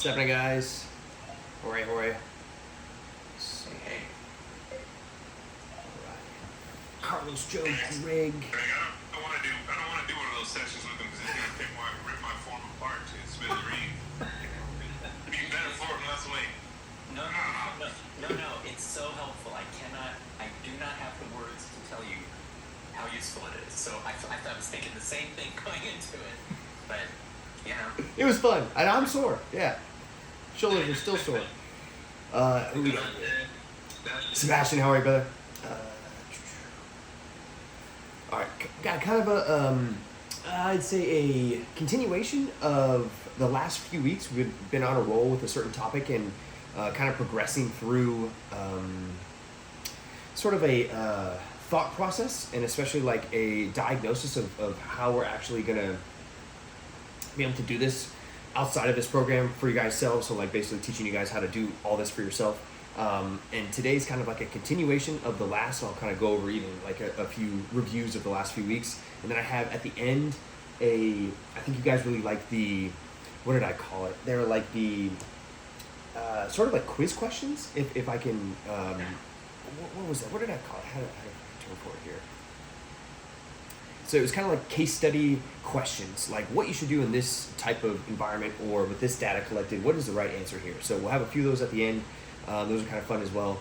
What's happening, guys? Hooray, hooray. Say hey. Alright. Carlos, Joe, Greg. I don't want to do one of those sessions with them because it's gonna rip my form apart to smithereens. It'd be better for him less weight. No. It's so helpful. I do not have the words to tell you how useful it is. So I was thinking the same thing going into it, but you know. It was fun. And I'm sore. Yeah. Shoulders are still sore. Who we got? Sebastian, how are you, brother? Alright, got kind of a, I'd say a continuation of the last few weeks. We've been on a roll with a certain topic and kind of progressing through sort of a thought process and especially like a diagnosis of how we're actually going to be able to do this outside of this program for you guys selves. So like basically teaching you guys how to do all this for yourself. And today's kind of like a continuation of the last. So I'll kind of go over even like a few reviews of the last few weeks. And then I have at the end I think you guys really like the, what did I call it? They were like the sort of like quiz questions. If I can, what was that? What did I call it? How did I turn for it here? So it was kind of like case study questions, like what you should do in this type of environment or with this data collected, what is the right answer here? So we'll have a few of those at the end. Those are kind of fun as well.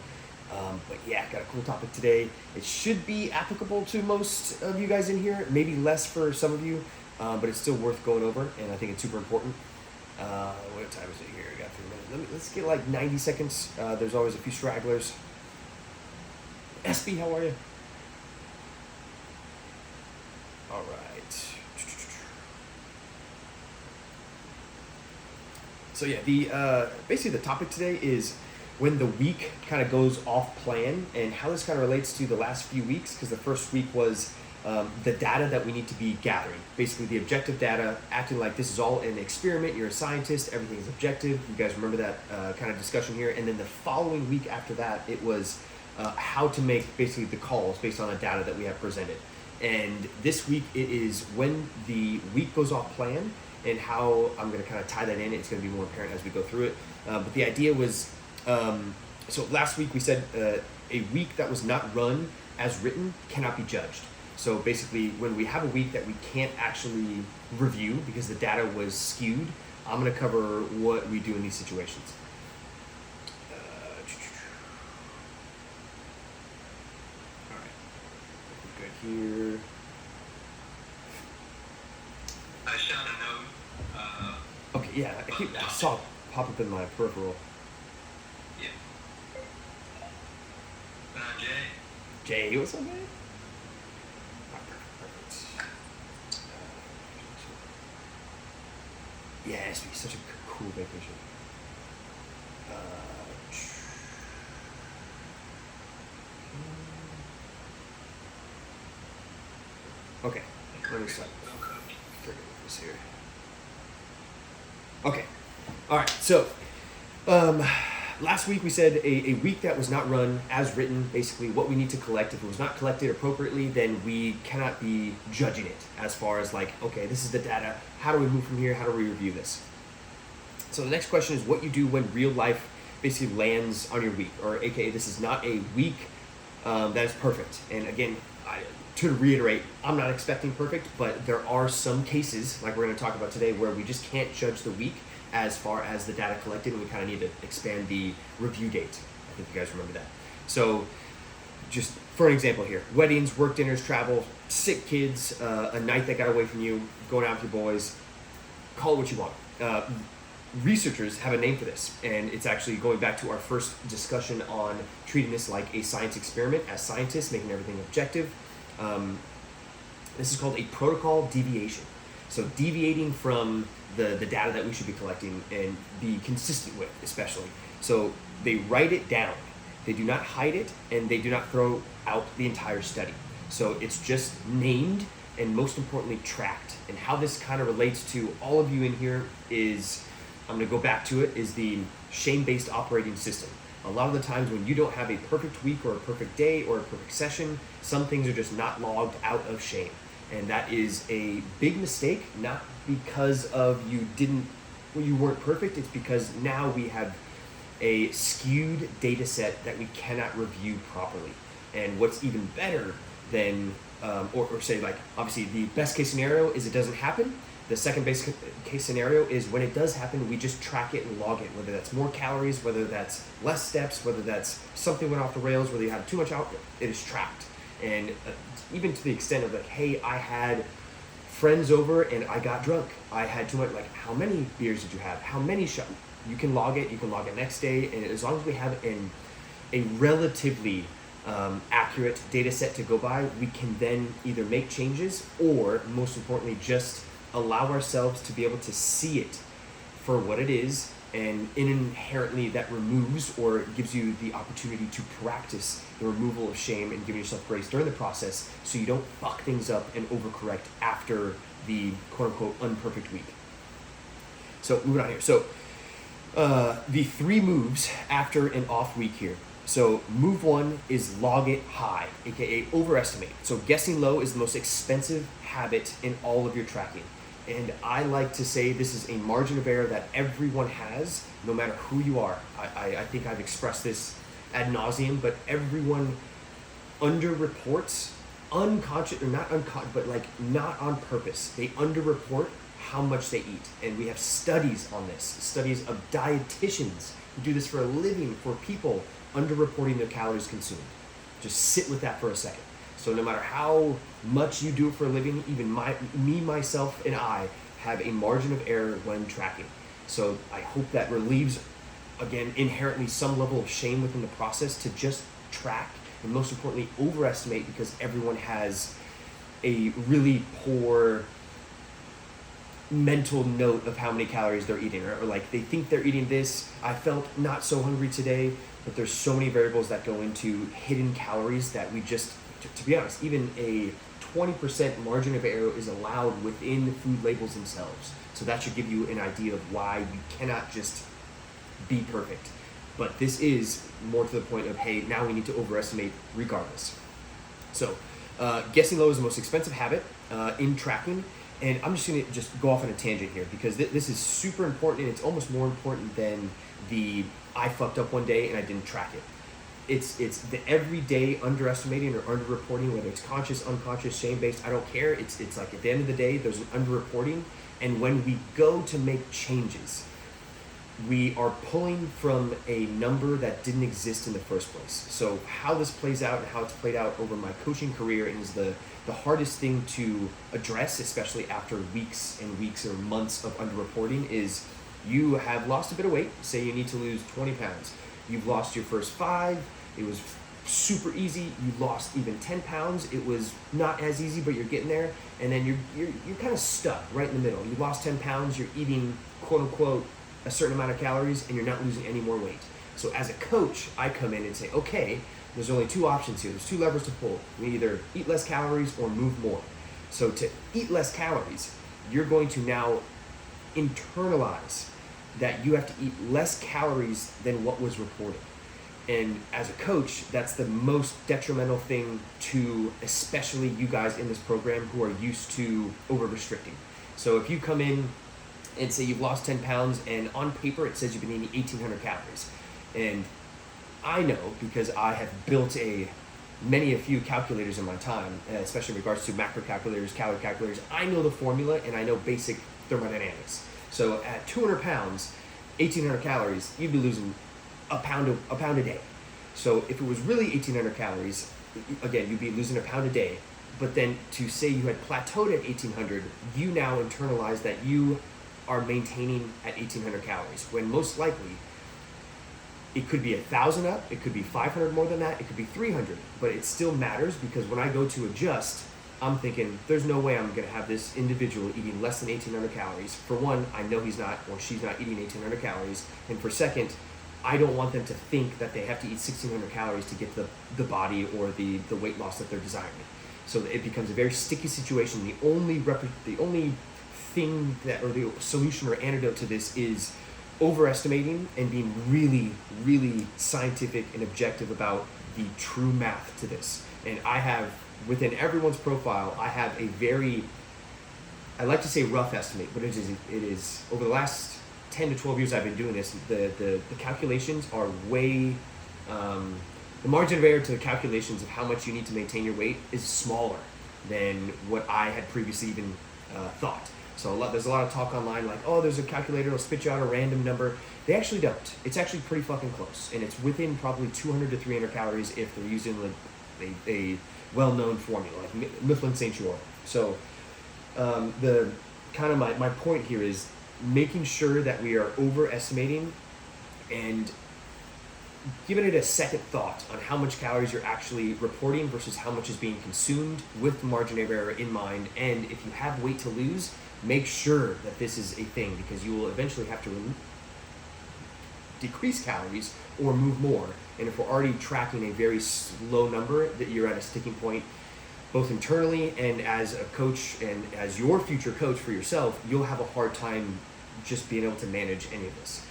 But yeah, got a cool topic today. It should be applicable to most of you guys in here, maybe less for some of you, but it's still worth going over, and I think it's super important. What time is it here? We got 3 minutes. Let's get like 90 seconds. There's always a few stragglers. SB, how are you? All right. So yeah, the basically the topic today is when the week kind of goes off plan and how this kind of relates to the last few weeks, because the first week was the data that we need to be gathering. Basically the objective data, acting like this is all an experiment, you're a scientist, everything is objective. You guys remember that kind of discussion here. And then the following week after that, it was how to make basically the calls based on the data that we have presented. And this week it is when the week goes off plan and how I'm going to kind of tie that in. It's going to be more apparent as we go through it. But the idea was, so last week we said a week that was not run as written cannot be judged. So basically when we have a week that we can't actually review because the data was skewed, I'm going to cover what we do in these situations. All right, good here. I shot a note. Okay, yeah, I saw it pop up in my peripheral. Yeah. Jay, what's up, man? Perfect. Yeah, it's been such a cool vacation. Okay, let me start. Figure this here. Okay, all right. So, last week we said a week that was not run as written, basically what we need to collect. If it was not collected appropriately, then we cannot be judging it as far as like, okay, this is the data. How do we move from here? How do we review this? So the next question is what you do when real life basically lands on your week, or AKA this is not a week that is perfect. And again, to reiterate, I'm not expecting perfect, but there are some cases, like we're going to talk about today, where we just can't judge the week as far as the data collected, and we kind of need to expand the review date. I think you guys remember that. So just for an example here, weddings, work dinners, travel, sick kids, a night that got away from you, going out with your boys, call it what you want. Researchers have a name for this, and it's actually going back to our first discussion on treating this like a science experiment as scientists, making everything objective. This is called a protocol deviation. So deviating from the data that we should be collecting and be consistent with, especially. So they write it down. They do not hide it, and they do not throw out the entire study. So it's just named and most importantly tracked. And how this kind of relates to all of you in here is, I'm going to go back to it, is the shame-based operating system. A lot of the times when you don't have a perfect week or a perfect day or a perfect session, some things are just not logged out of shame. And that is a big mistake, not because of you didn't you weren't perfect. It's because now we have a skewed data set that we cannot review properly. And what's even better than, or say like, obviously the best case scenario is it doesn't happen. The second best case scenario is when it does happen, we just track it and log it, whether that's more calories, whether that's less steps, whether that's something went off the rails, whether you had too much output, it is tracked. And even to the extent of like, hey, I had friends over and I got drunk. I had too much, like how many beers did you have? How many shots? You can log it next day. And as long as we have a relatively accurate data set to go by, we can then either make changes or, most importantly, just allow ourselves to be able to see it for what it is, and inherently that removes or gives you the opportunity to practice the removal of shame and giving yourself grace during the process so you don't fuck things up and overcorrect after the quote-unquote unperfect week. So moving on here. So the 3 moves after an off week here. So move 1 is log it high, aka overestimate. So guessing low is the most expensive habit in all of your tracking. And I like to say this is a margin of error that everyone has, no matter who you are. I think I've expressed this ad nauseum, but everyone underreports, unconscious, or not unconscious, but like not on purpose. They underreport how much they eat. And we have studies on this, studies of dietitians who do this for a living, for people underreporting their calories consumed. Just sit with that for a second. So no matter how much you do it for a living, even myself, and I have a margin of error when tracking. So I hope that relieves, again, inherently some level of shame within the process to just track, and most importantly, overestimate, because everyone has a really poor mental note of how many calories they're eating, or like they think they're eating this. I felt not so hungry today, but there's so many variables that go into hidden calories that we just, to be honest, even a 20% margin of error is allowed within the food labels themselves. So that should give you an idea of why you cannot just be perfect. But this is more to the point of, hey, now we need to overestimate regardless. So guessing low is the most expensive habit in tracking. And I'm just going to just go off on a tangent here because this is super important, and it's almost more important than the I fucked up one day and I didn't track it. It's the everyday underestimating or underreporting, whether it's conscious, unconscious, shame-based, I don't care. It's like at the end of the day, there's an underreporting. And when we go to make changes, we are pulling from a number that didn't exist in the first place. So how this plays out and how it's played out over my coaching career is the hardest thing to address, especially after weeks and weeks or months of underreporting, is you have lost a bit of weight. Say you need to lose 20 pounds. You've lost your first 5. It was super easy. You lost even 10 pounds. It was not as easy, but you're getting there. And then you're kind of stuck right in the middle. You lost 10 pounds. You're eating quote unquote a certain amount of calories, and you're not losing any more weight. So as a coach, I come in and say, okay, there's only 2 options here. There's 2 levers to pull. We either eat less calories or move more. So to eat less calories, you're going to now internalize that you have to eat less calories than what was reported. And as a coach, that's the most detrimental thing to especially you guys in this program who are used to over-restricting. So if you come in and say you've lost 10 pounds and on paper it says you've been eating 1,800 calories. And I know, because I have built a few calculators in my time, especially in regards to macro calculators, calorie calculators, I know the formula and I know basic thermodynamics. So at 200 pounds, 1,800 calories, you'd be losing a pound a day. So if it was really 1,800 calories, again, you'd be losing a pound a day. But then to say you had plateaued at 1,800, you now internalize that you are maintaining at 1,800 calories, when most likely it could be 1,000 up, it could be 500 more than that, it could be 300, but it still matters, because when I go to adjust, I'm thinking there's no way I'm going to have this individual eating less than 1,800 calories. For one, I know he's not or she's not eating 1,800 calories, and for second, I don't want them to think that they have to eat 1,600 calories to get the body or the weight loss that they're desiring. So it becomes a very sticky situation. The only thing that, or the solution or antidote to this, is overestimating and being really, really scientific and objective about the true math to this. And I have, within everyone's profile, I have a very, I like to say rough estimate, but it is over the last 10 to 12 years I've been doing this, the calculations are way, the margin of error to the calculations of how much you need to maintain your weight is smaller than what I had previously even thought. So there's a lot of talk online like, oh, there's a calculator, it'll spit you out a random number. They actually don't. It's actually pretty fucking close. And it's within probably 200 to 300 calories if they're using like a well-known formula, like Mifflin St. Jean. So the kind of my point here is making sure that we are overestimating and giving it a second thought on how much calories you're actually reporting versus how much is being consumed with the margin of error in mind. And if you have weight to lose, make sure that this is a thing, because you will eventually have to decrease calories or move more. And if we're already tracking a very low number, that you're at a sticking point, both internally and as a coach and as your future coach for yourself, you'll have a hard time just being able to manage any of this.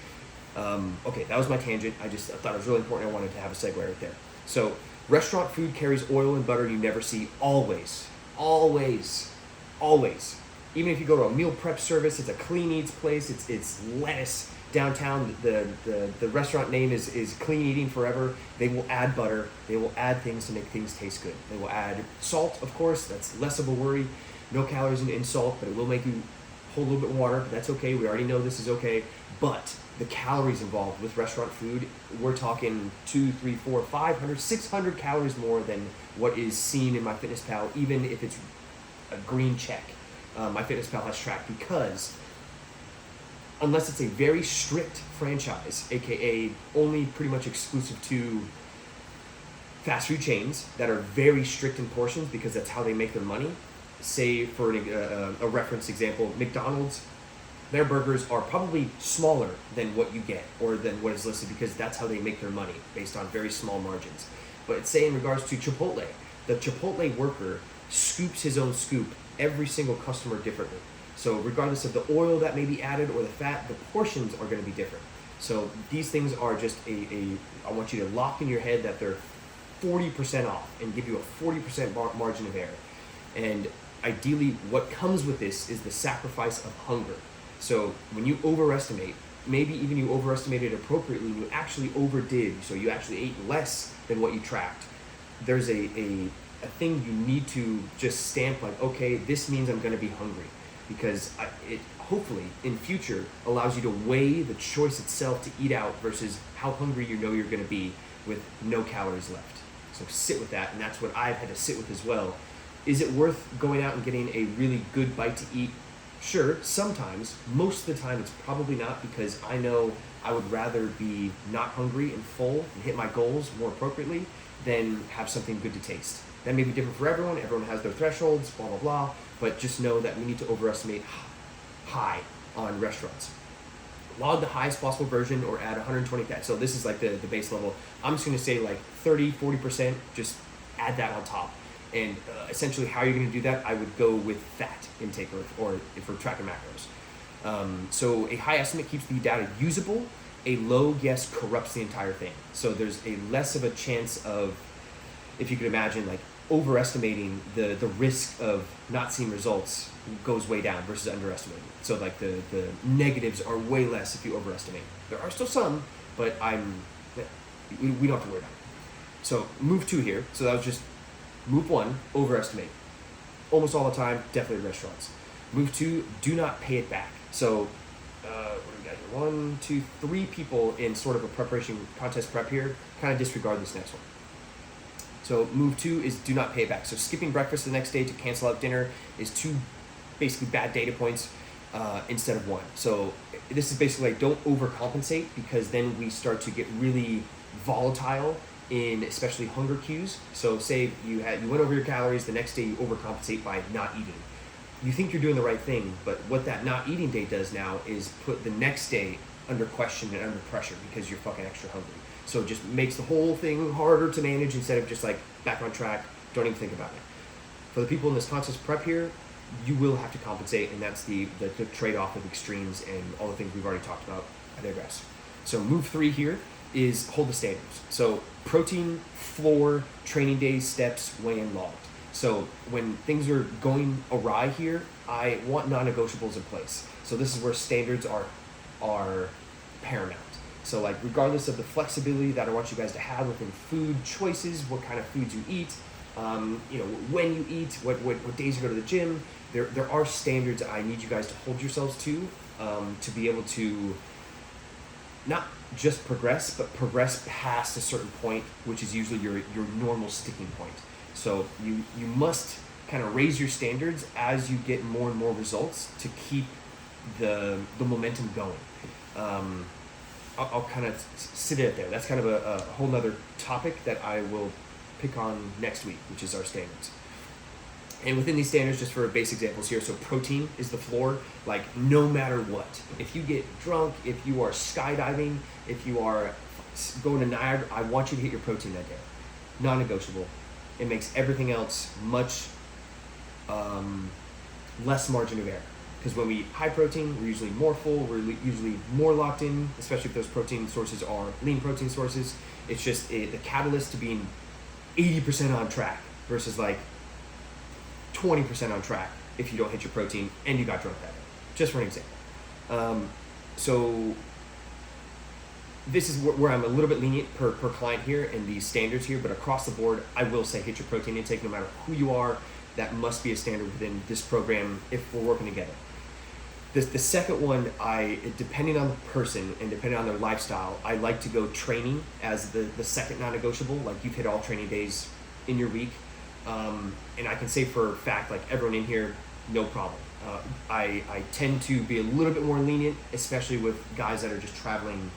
Okay, that was my tangent. I thought it was really important. I wanted to have a segue right there. So restaurant food carries oil and butter you never see. Always. Even if you go to a meal prep service, it's a clean eats place, it's lettuce. Downtown, the restaurant name is Clean Eating Forever. They will add butter. They will add things to make things taste good. They will add salt, of course. That's less of a worry. No calories in salt, but it will make you hold a little bit of water. That's okay. We already know this is okay. But the calories involved with restaurant food, we're talking 200, 300, 400, 500, 600 calories more than what is seen in MyFitnessPal, even if it's a green check. MyFitnessPal has tracked, because unless it's a very strict franchise, aka only pretty much exclusive to fast food chains that are very strict in portions because that's how they make their money. Say for a reference example, McDonald's, their burgers are probably smaller than what you get or than what is listed because that's how they make their money, based on very small margins. But say in regards to Chipotle, the Chipotle worker scoops his own scoop, every single customer differently. So regardless of the oil that may be added or the fat, the portions are going to be different. So these things are just I want you to lock in your head that they're 40% off and give you a 40% margin of error. And ideally, what comes with this is the sacrifice of hunger. So when you overestimate, maybe even you overestimated appropriately, you actually overdid, so you actually ate less than what you tracked. There's a thing you need to just stamp like, okay, this means I'm going to be hungry. Because it hopefully in future allows you to weigh the choice itself to eat out versus how hungry you know you're going to be with no calories left. So sit with that, and that's what I've had to sit with as well. Is it worth going out and getting a really good bite to eat? Sure, sometimes. Most of the time it's probably not, because I know I would rather be not hungry and full and hit my goals more appropriately than have something good to taste. That may be different for everyone. Everyone has their thresholds, blah, blah, blah. But just know that we need to overestimate high on restaurants. Log the highest possible version or add 120 fat. So this is like the base level. I'm just going to say like 30, 40%, just add that on top. And essentially how you're going to do that, I would go with fat intake or if we're tracking macros. So a high estimate keeps the data usable. A low guess corrupts the entire thing. So there's a less of a chance of, if you could imagine, like overestimating the risk of not seeing results goes way down versus underestimating. So like the negatives are way less if you overestimate. There are still some, but we don't have to worry about it. So move 2 here. So that was just move 1, overestimate. Almost all the time, definitely restaurants. Move 2, do not pay it back. So what do we got here? 1, 2, 3 people in sort of a preparation contest prep here. Kind of disregard this next one. So move 2 is do not pay it back. So skipping breakfast the next day to cancel out dinner is 2 basically bad data points instead of 1. So this is basically like don't overcompensate, because then we start to get really volatile in especially hunger cues. So say you went over your calories, the next day you overcompensate by not eating. You think you're doing the right thing, but what that not eating day does now is put the next day under question and under pressure because you're fucking extra hungry. So it just makes the whole thing harder to manage instead of just like back on track, don't even think about it. For the people in this contest prep here, you will have to compensate, and that's the trade-off of extremes and all the things we've already talked about. I digress. So move 3 here is hold the standards. So protein, floor, training days, steps, weigh-in logged. So when things are going awry here, I want non-negotiables in place. So this is where standards are are paramount. So like regardless of the flexibility that I want you guys to have within food choices, what kind of foods you eat, when you eat, what days you go to the gym, there are standards I need you guys to hold yourselves to be able to not just progress, but progress past a certain point, which is usually your normal sticking point. So you must kind of raise your standards as you get more and more results to keep the momentum going. I'll kind of sit it there. That's kind of a whole nother topic that I will pick on next week, which is our standards. And within these standards, just for basic examples here, so protein is the floor, like no matter what. If you get drunk, if you are skydiving, if you are going to Niagara, I want you to hit your protein that day. Non-negotiable. It makes everything else much less margin of error. Because when we eat high protein, we're usually more full, we're usually more locked in, especially if those protein sources are lean protein sources. It's just the catalyst to being 80% on track versus like 20% on track if you don't hit your protein and you got drunk that day. Just for an example. So this is where I'm a little bit lenient per client here and these standards here, but across the board, I will say hit your protein intake no matter who you are. That must be a standard within this program if we're working together. The second one, depending on the person and depending on their lifestyle, I like to go training as the second non-negotiable. Like you've hit all training days in your week. And I can say for a fact, like everyone in here, no problem. I tend to be a little bit more lenient, especially with guys that are just traveling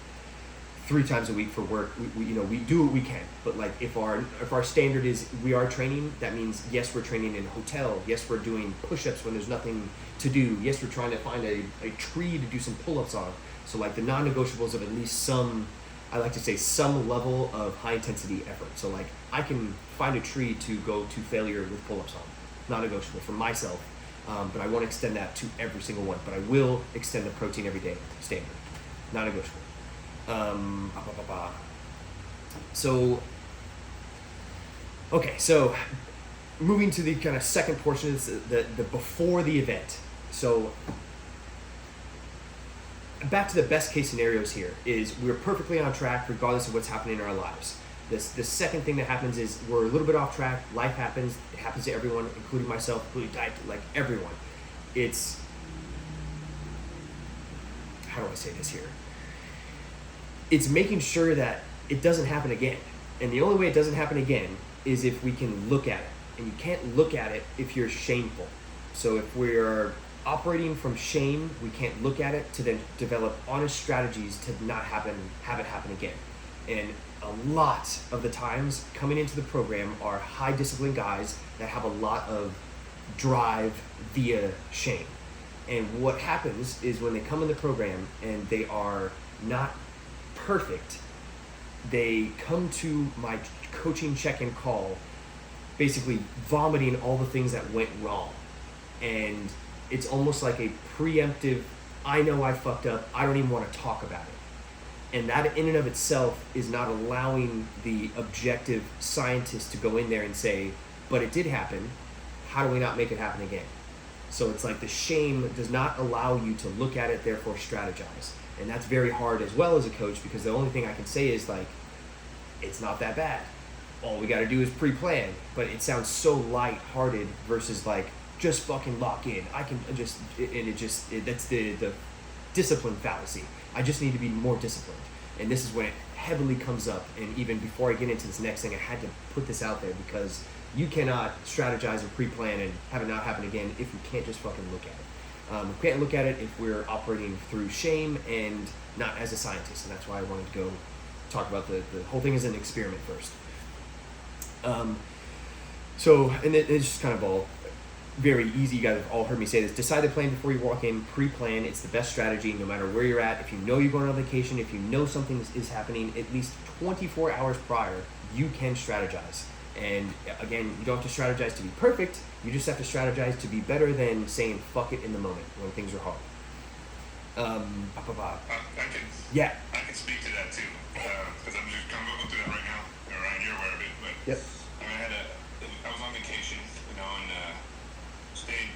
3 times a week for work. We do what we can, but like if our standard is we are training, that means yes, we're training in a hotel, yes, we're doing push-ups when there's nothing to do, yes, we're trying to find a tree to do some pull-ups on. So like the non-negotiables of at least some, I like to say some level of high intensity effort. So like I can find a tree to go to failure with pull-ups on, non-negotiable for myself, but I won't extend that to every single one, but I will extend the protein every day standard, non-negotiable. So moving to the kind of second portion is the before the event. So back to the best case scenarios here is we're perfectly on track regardless of what's happening in our lives. The second thing that happens is we're a little bit off track. Life happens. It happens to everyone, including myself, including diet, like everyone. It's, how do I say this here? It's making sure that it doesn't happen again. And the only way it doesn't happen again is if we can look at it. And you can't look at it if you're shameful. So if we're operating from shame, we can't look at it to then develop honest strategies to not have it happen again. And a lot of the times coming into the program are high discipline guys that have a lot of drive via shame. And what happens is when they come in the program and they are not perfect, they come to my coaching check-in call basically vomiting all the things that went wrong. And it's almost like a preemptive, I know I fucked up, I don't even want to talk about it. And that in and of itself is not allowing the objective scientist to go in there and say, but it did happen, how do we not make it happen again? So it's like the shame does not allow you to look at it, therefore strategize. And that's very hard as well as a coach, because the only thing I can say is like, it's not that bad. All we got to do is pre-plan. But it sounds so light-hearted versus like, just fucking lock in. I can just, that's the discipline fallacy. I just need to be more disciplined. And this is when it heavily comes up. And even before I get into this next thing, I had to put this out there because you cannot strategize and pre-plan and have it not happen again if you can't just fucking look at it. We can't look at it if we're operating through shame and not as a scientist. And that's why I wanted to go talk about the whole thing as an experiment first. And it's just kind of all very easy. You guys have all heard me say this. Decide the plan before you walk in. Pre-plan. It's the best strategy no matter where you're at. If you know you're going on vacation, if you know something is happening at least 24 hours prior, you can strategize. And again, you don't have to strategize to be perfect. You just have to strategize to be better than saying fuck it in the moment when things are hard. I Yeah. can speak to that too, because I'm going through that right now. Ryan, you're aware of it, but Yep. I was on vacation, and stayed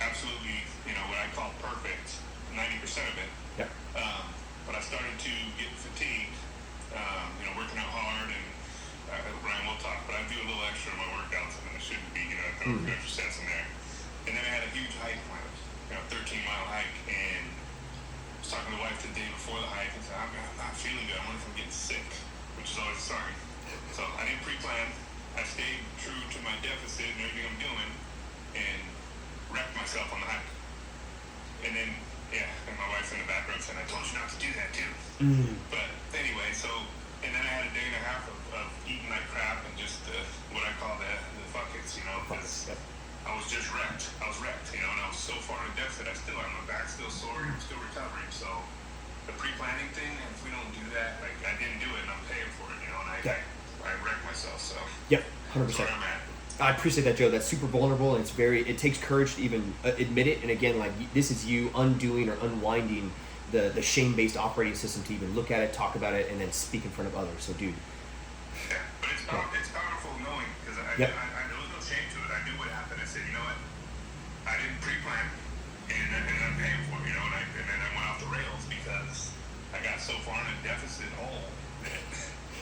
absolutely, what I call perfect, 90% of it. Yep. working out hard, and Ryan will talk, but I do a little extra in my workouts than I shouldn't be. I throw a few extra sets in there. And then I had a huge hike planned, 13-mile hike, and I was talking to the wife the day before the hike and said, I'm not feeling good. I wonder if I'm getting sick, which is always a sign. So I didn't pre-plan. I stayed true to my deficit and everything I'm doing, and wrecked myself on the hike. And then, and my wife's in the background saying, I told you not to do that too. But anyway, and then I had a day and a half of eating like crap and just what I call the buckets, because I was just wrecked. I was wrecked, and I was so far in a deficit. My back's still sore, and I'm still recovering. So the pre-planning thing, if we don't do that, like I didn't do it, and I'm paying for it, and I wrecked myself. So yep, 100%. That's where I'm at. I appreciate that, Joe. That's super vulnerable, and it takes courage to even admit it. And again, like this is you undoing or unwinding the shame-based operating system to even look at it, talk about it, and then speak in front of others. So, dude. Yeah, but it's powerful knowing, because there was no shame to it. I knew what happened. I said, you know what? I didn't pre-plan, and I'm paying for it, and then I went off the rails because I got so far in a deficit hole that...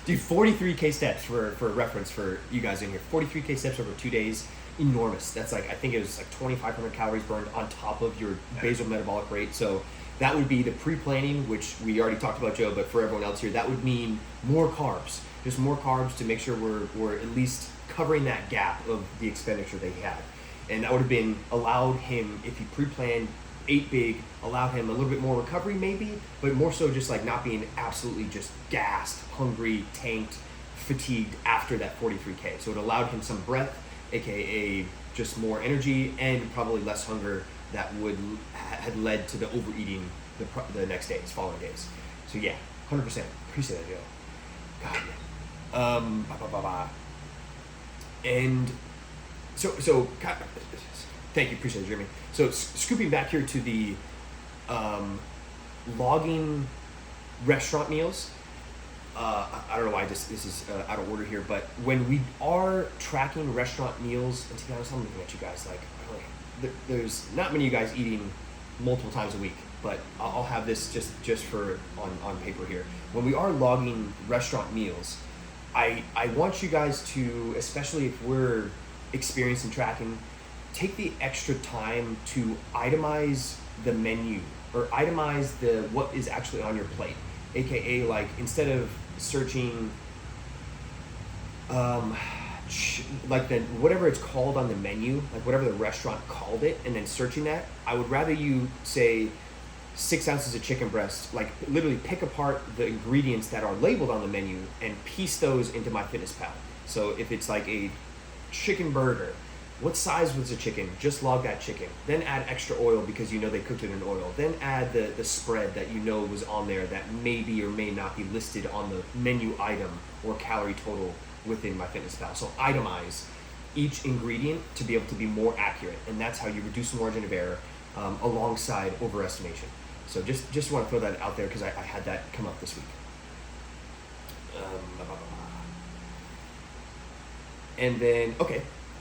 Dude, 43K steps for reference for you guys in here. 43K steps over 2 days, enormous. That's I think it was 2,500 calories burned on top of your basal metabolic rate. So that would be the pre-planning, which we already talked about, Joe, but for everyone else here, that would mean more carbs. Just more carbs to make sure we're at least covering that gap of the expenditure they had. And that would have been allowed him, if he pre-planned, ate big, allowed him a little bit more recovery maybe, but more so just not being absolutely just gassed, hungry, tanked, fatigued after that 43K. So it allowed him some breath, aka just more energy, and probably less hunger that had led to the overeating the next days, following days. So yeah, 100%. Appreciate that, Joe. God. And so thank you, appreciate it, Jeremy. So scooping back here to the logging restaurant meals. I don't know why this is out of order here, but when we are tracking restaurant meals, and to be honest, I'm looking at you guys there's not many of you guys eating multiple times a week, but I'll have this just for on paper here. When we are logging restaurant meals, I want you guys to, especially if we're experiencing tracking, take the extra time to itemize the menu or itemize what is actually on your plate, aka instead of searching whatever it's called on the menu, whatever the restaurant called it, and then searching that, I would rather you say 6 ounces of chicken breast, literally pick apart the ingredients that are labeled on the menu and piece those into MyFitnessPal. So if it's a chicken burger, what size was the chicken? Just log that chicken. Then add extra oil because they cooked it in oil. Then add the spread that was on there that may be or may not be listed on the menu item or calorie total within MyFitnessPal. So itemize each ingredient to be able to be more accurate, and that's how you reduce the margin of error alongside overestimation. So just want to throw that out there because I had that come up this week. And then,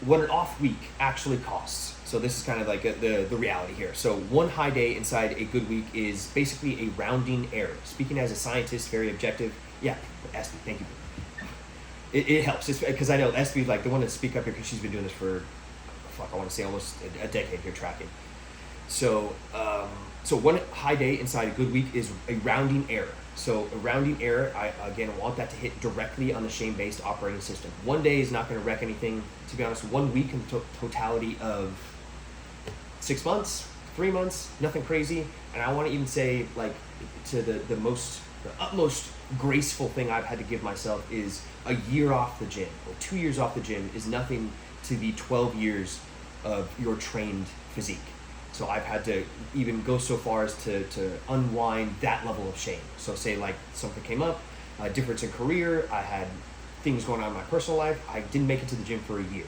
what an off week actually costs. So this is kind of the reality here. So one high day inside a good week is basically a rounding error. Speaking as a scientist, very objective. Yeah, Espy, thank you. It helps because I know Espy the one to speak up here because she's been doing this for, I want to say almost a decade here tracking. So one high day inside a good week is a rounding error. So a rounding error, I want that to hit directly on the shame-based operating system. 1 day is not going to wreck anything. To be honest, 1 week in totality of 6 months, 3 months, nothing crazy. And I want to even say to the utmost graceful thing I've had to give myself is a year off the gym or 2 years off the gym is nothing to the 12 years of your trained physique. So I've had to even go so far as to unwind that level of shame. So say something came up, a difference in career, I had things going on in my personal life, I didn't make it to the gym for a year.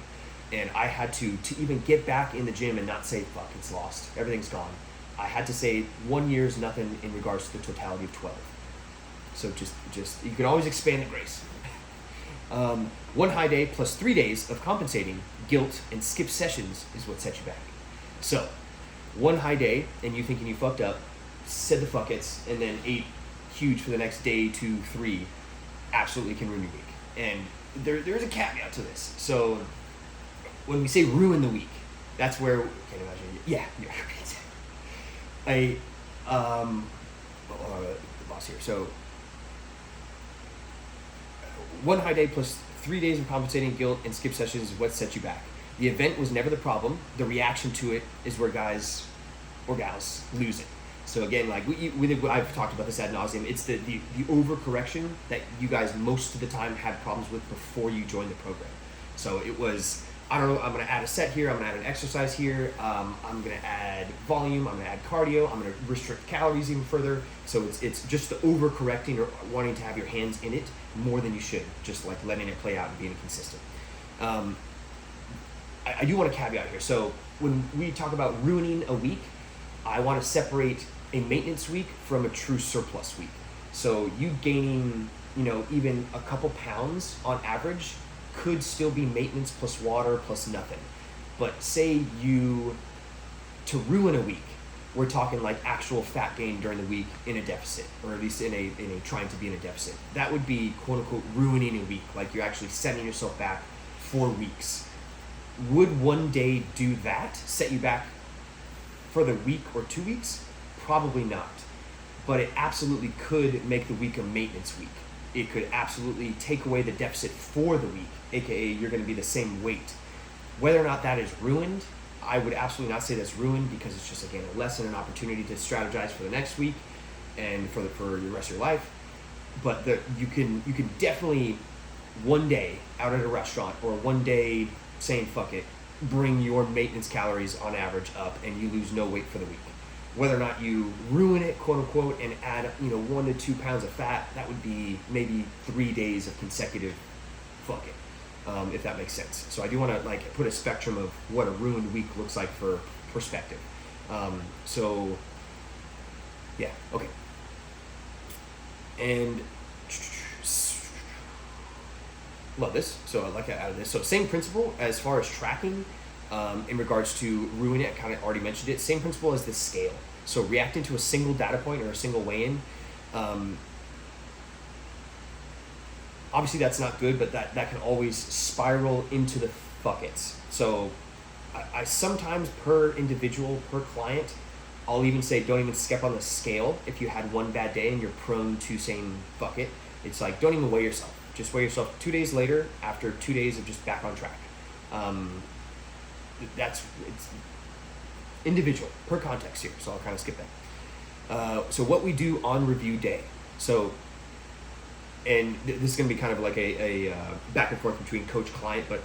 And I had to even get back in the gym and not say, fuck, it's lost, everything's gone. I had to say 1 year is nothing in regards to the totality of 12. So just you can always expand the grace. One high day plus 3 days of compensating, guilt, and skip sessions is what sets you back. So one high day and you thinking you fucked up, said the fuck it's, and then ate huge for the next day, 2, 3. absolutely can ruin your week. And there's a caveat to this. So when we say ruin the week, that's where, can't imagine, yeah, the boss here. So one high day plus 3 days of compensating guilt and skip sessions is what sets you back. The event was never the problem. The reaction to it is where guys or gals lose it. So again, like I've talked about this ad nauseum. It's the overcorrection that you guys most of the time had problems with before you joined the program. So it was, I don't know, I'm going to add a set here. I'm going to add an exercise here. I'm going to add volume. I'm going to add cardio. I'm going to restrict calories even further. So it's just the overcorrecting or wanting to have your hands in it more than you should. Just like letting it play out and being inconsistent. I do want to caveat here. So when we talk about ruining a week, I want to separate a maintenance week from a true surplus week. So you gaining, even a couple pounds on average could still be maintenance plus water plus nothing. But say to ruin a week, we're talking like actual fat gain during the week in a deficit, or at least in a trying to be in a deficit. That would be quote unquote ruining a week, like you're actually setting yourself back 4 weeks. Would one day do that, set you back for the week or 2 weeks? Probably not. But it absolutely could make the week a maintenance week. It could absolutely take away the deficit for the week, aka you're going to be the same weight. Whether or not that is ruined, I would absolutely not say that's ruined, because it's just, again, a lesson, an opportunity to strategize for the next week and for the rest of your life. But you can definitely one day out at a restaurant, or one day saying fuck it, bring your maintenance calories on average up and you lose no weight for the week. Whether or not you ruin it, quote unquote, and add 1 to 2 pounds of fat, that would be maybe 3 days of consecutive fuck it, if that makes sense. So I do want to put a spectrum of what a ruined week looks like for perspective. So yeah, okay. And love this. So I like that out of this. So same principle as far as tracking. In regards to ruining it, I kind of already mentioned it. Same principle as the scale. So reacting to a single data point or a single weigh-in, obviously that's not good, but that can always spiral into the buckets. So I sometimes, per individual, per client, I'll even say don't even step on the scale if you had one bad day and you're prone to saying fuck it. It's like, don't even weigh yourself. Just weigh yourself 2 days later after 2 days of just back on track. It's individual per context here, so I'll kind of skip that. So what we do on review day. So, and this is going to be kind of like a back and forth between coach-client, but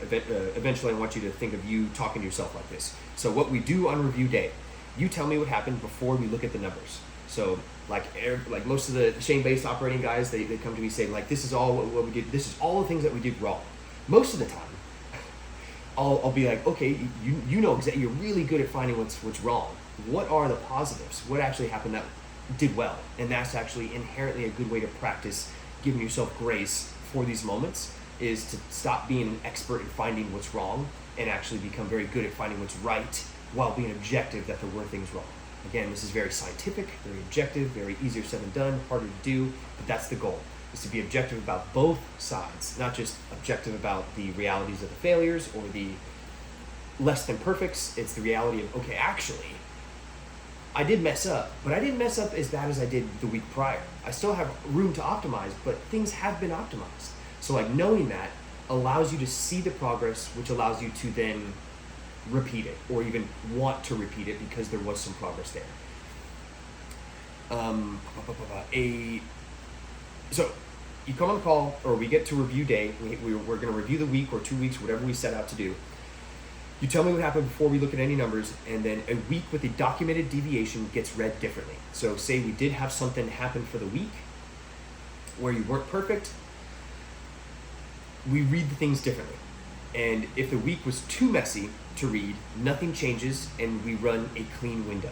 eventually I want you to think of you talking to yourself like this. So what we do on review day, you tell me what happened before we look at the numbers. So like most of the shame-based operating guys, they come to me saying like, this is all what we did. This is all the things that we did wrong. Most of the time, I'll be like, okay, you know exactly, you're really good at finding what's wrong. What are the positives? What actually happened that did well? And that's actually inherently a good way to practice giving yourself grace for these moments, is to stop being an expert in finding what's wrong and actually become very good at finding what's right while being objective that there were things wrong. Again, this is very scientific, very objective, very easier said than done, harder to do, but that's the goal. Is to be objective about both sides, not just objective about the realities of the failures or the less than perfects. It's the reality of, okay, actually, I did mess up, but I didn't mess up as bad as I did the week prior. I still have room to optimize, but things have been optimized. So like knowing that allows you to see the progress, which allows you to then repeat it or even want to repeat it because there was some progress there. So you come on the call, or we get to review day. We're going to review the week or 2 weeks, whatever we set out to do. You tell me what happened before we look at any numbers, and then a week with a documented deviation gets read differently. So say we did have something happen for the week where you weren't perfect, we read the things differently. And if the week was too messy to read, nothing changes and we run a clean window.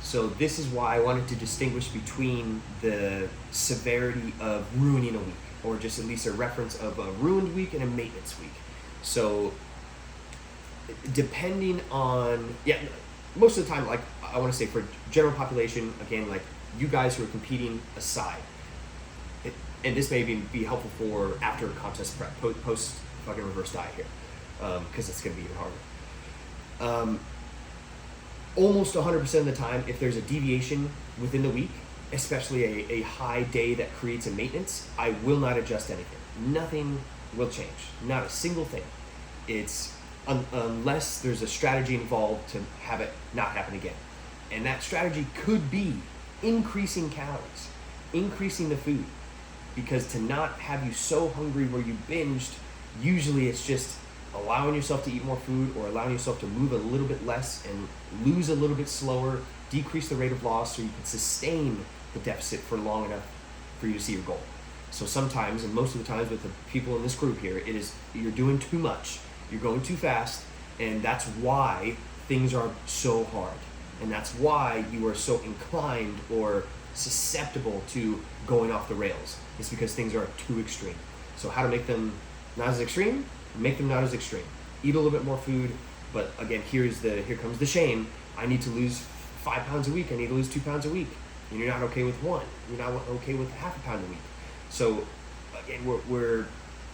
So this is why I wanted to distinguish between the severity of ruining a week, or just at least a reference of a ruined week and a maintenance week. So depending on, most of the time, like I want to say for general population, again, like you guys who are competing aside, and this may even be helpful for after contest prep, post fucking reverse diet here, because it's going to be even harder. Almost 100% of the time, if there's a deviation within the week, especially a high day that creates a maintenance, I will not adjust anything. Nothing will change. Not a single thing. It's unless there's a strategy involved to have it not happen again. And that strategy could be increasing calories, increasing the food, because to not have you so hungry where you binged, usually it's just allowing yourself to eat more food or allowing yourself to move a little bit less and lose a little bit slower, decrease the rate of loss so you can sustain the deficit for long enough for you to see your goal. So sometimes, and most of the times with the people in this group here, it is you're doing too much, you're going too fast, and that's why things are so hard. And that's why you are so inclined or susceptible to going off the rails. It's because things are too extreme. So how to make them not as extreme? Make them not as extreme. Eat a little bit more food, but again, here comes the shame. I need to lose 5 pounds a week. I need to lose 2 pounds a week. And you're not okay with 1. You're not okay with half a pound a week. So again, we're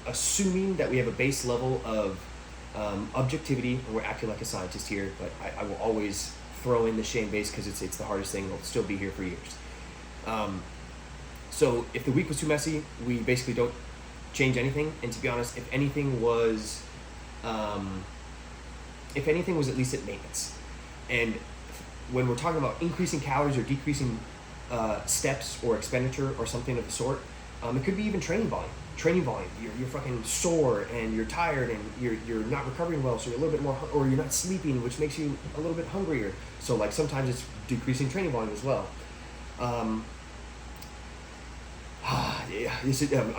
assuming that we have a base level of objectivity, and we're acting like a scientist here, but I will always throw in the shame base because it's the hardest thing. It'll still be here for years. So if the week was too messy, we basically don't change anything. And to be honest, if anything was at least at maintenance. And when we're talking about increasing calories or decreasing steps or expenditure or something of the sort, it could be even training volume. You're fucking sore and you're tired and you're not recovering well, so you're a little bit more, or you're not sleeping, which makes you a little bit hungrier. So like sometimes it's decreasing training volume as well. I'm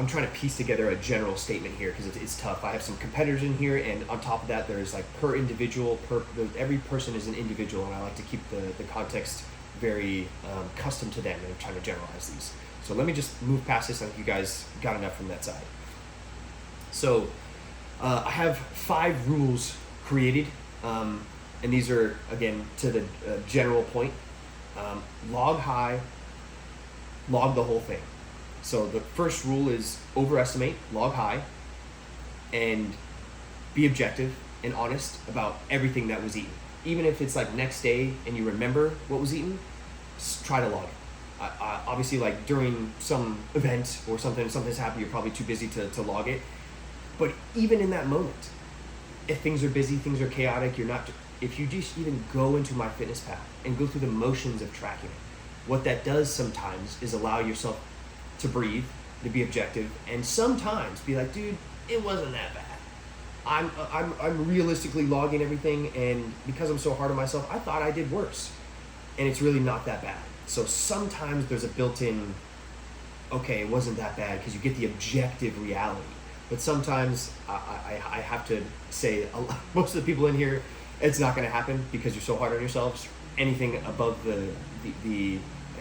trying to piece together a general statement here because it's tough. I have some competitors in here, and on top of that, there's like every person is an individual, and I like to keep the context very custom to them, and I'm trying to generalize these. So let me just move past this. I think you guys got enough from that side. So I have 5 rules created, and these are, again, to the general point. Log high, log the whole thing. So the first rule is overestimate, log high, and be objective and honest about everything that was eaten. Even if it's like next day and you remember what was eaten, try to log it. Obviously, like during some event or something's happened, you're probably too busy to log it. But even in that moment, if things are busy, things are chaotic, if you just even go into MyFitnessPal and go through the motions of tracking it, what that does sometimes is allow yourself to breathe, to be objective, and sometimes be like, dude, it wasn't that bad. I'm realistically logging everything, and because I'm so hard on myself, I thought I did worse, and it's really not that bad. So sometimes there's a built-in, okay, it wasn't that bad, because you get the objective reality. But sometimes I have to say, most of the people in here, it's not going to happen because you're so hard on yourselves. Anything above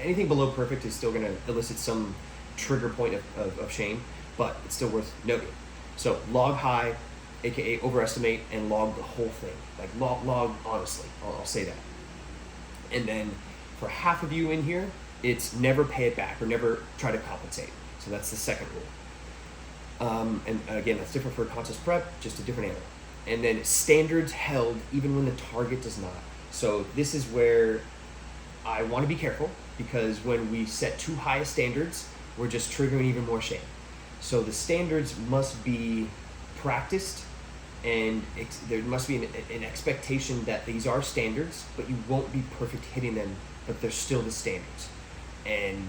anything below perfect is still going to elicit some trigger point of shame, but it's still worth noting. So log high, aka overestimate, and log the whole thing. Like log honestly, I'll say that. And then for half of you in here, it's never pay it back or never try to compensate. So that's the second rule. And again, that's different for contest prep, just a different animal. And then standards held even when the target does not. So this is where I want to be careful, because when we set too high standards, we're just triggering even more shame. So the standards must be practiced, and there must be an expectation that these are standards, but you won't be perfect hitting them, but they're still the standards. And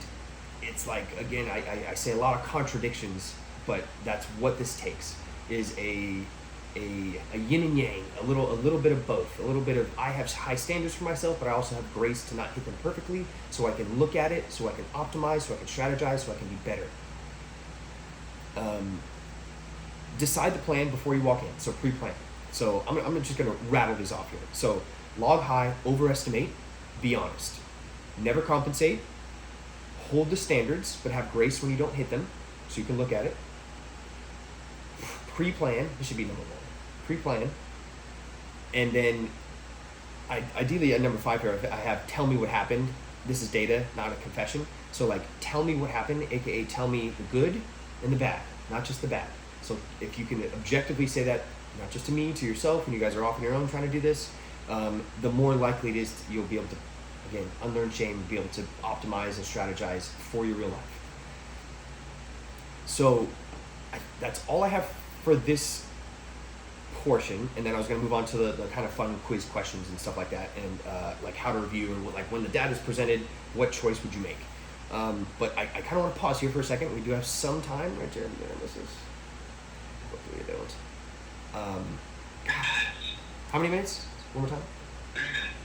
it's like, again, I say a lot of contradictions, but that's what this takes, is a yin and yang, a little bit of both, a little bit of, I have high standards for myself, but I also have grace to not hit them perfectly, so I can look at it, so I can optimize, so I can strategize, so I can be better. Decide the plan before you walk in, so pre-plan. So I'm just gonna rattle these off here. So log high, overestimate, be honest. Never compensate, hold the standards, but have grace when you don't hit them, so you can look at it. Pre-plan, this should be number 1. Pre-plan, and then ideally at number 5 here, I have tell me what happened, this is data, not a confession. So like, tell me what happened, aka tell me the good and the bad, not just the bad. So if you can objectively say that, not just to me, to yourself, when you guys are off on your own trying to do this, the more likely it is you'll be able to, again, unlearn shame, be able to optimize and strategize for your real life. So that's all I have for this portion, and then I was going to move on to the kind of fun quiz questions and stuff like that, and like how to review, and like when the data is presented, what choice would you make? But I kind of want to pause here for a second. We do have some time right there. Hopefully you don't. How many minutes? One more time.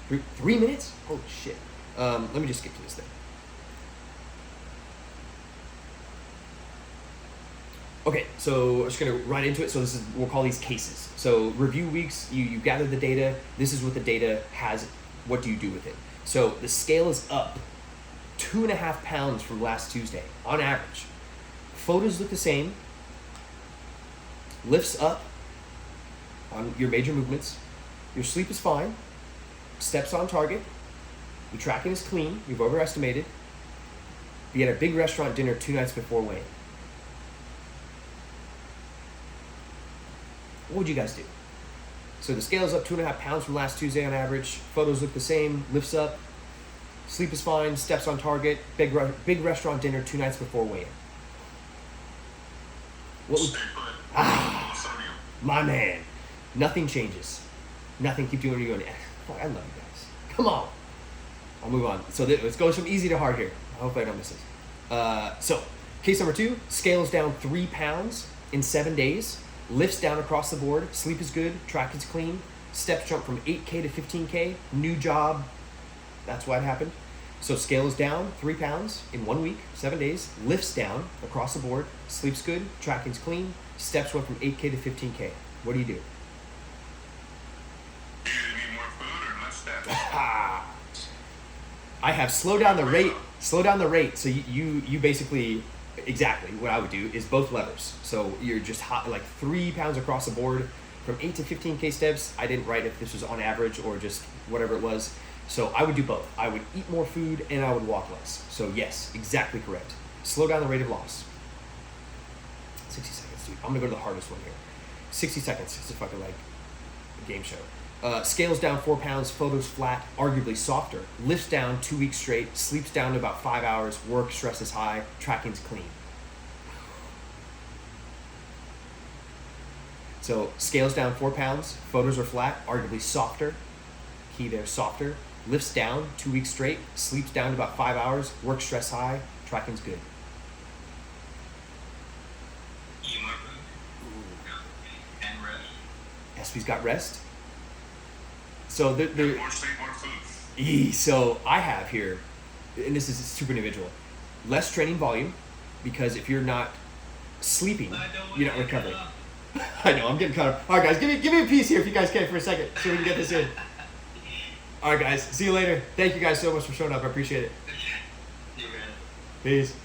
3 minutes. 3 minutes? Holy shit. Let me just skip to this thing. Okay, so I'm just gonna right into it. So this is, we'll call these cases. So review weeks, you gather the data. This is what the data has. What do you do with it? So the scale is up 2.5 pounds from last Tuesday on average. Photos look the same. Lifts up on your major movements. Your sleep is fine. Steps on target. Your tracking is clean. You've overestimated. You had a big restaurant dinner 2 nights before weigh-in. What would you guys do? So the scale is up 2.5 pounds from last Tuesday on average. Photos look the same. Lifts up. Sleep is fine. Steps on target. Big restaurant dinner 2 nights before weigh-in. What would... my man. Nothing changes. Nothing. Keep doing what you're doing. Fuck, I love you guys. Come on. I'll move on. So let's go from easy to hard here. I hope I don't miss this. So case number 2. Scales down 3 pounds in 7 days. Lifts down across the board. Sleep is good. Track is clean. Steps jump from 8K to 15K. New job. That's why it happened. So scale is down 3 pounds in 1 week, 7 days. Lifts down across the board. Sleep's good. Tracking's clean. Steps went from 8K to 15K. What do you do? Do you need more food or less steps? I have slow down the rate. Slow down the rate. So you basically, exactly what I would do is both levers. So you're just hot, like 3 pounds across the board from 8 to 15K steps. I didn't write if this was on average or just whatever it was. So I would do both. I would eat more food and I would walk less. So yes, exactly correct. Slow down the rate of loss. 60 seconds, dude. I'm gonna go to the hardest one here. 60 seconds. It's a fucking like a game show. Scales down 4 pounds, photos flat, arguably softer. Lifts down 2 weeks straight, sleeps down to about 5 hours, work stress is high, tracking's clean. So scales down 4 pounds, photos are flat, arguably softer. Key there, softer. Lifts down 2 weeks straight, sleeps down to about 5 hours, work stress high, tracking's good. Eat more food. And rest. SP's got rest. So the More sleep, more food. so I have here, and this is super individual, less training volume, because if you're not sleeping, you're not recovering. I know, I'm getting caught up. All right, guys, give me a piece here if you guys can for a second, so we can get this in. All right, guys, see you later. Thank you guys so much for showing up. I appreciate it. You got it. Peace.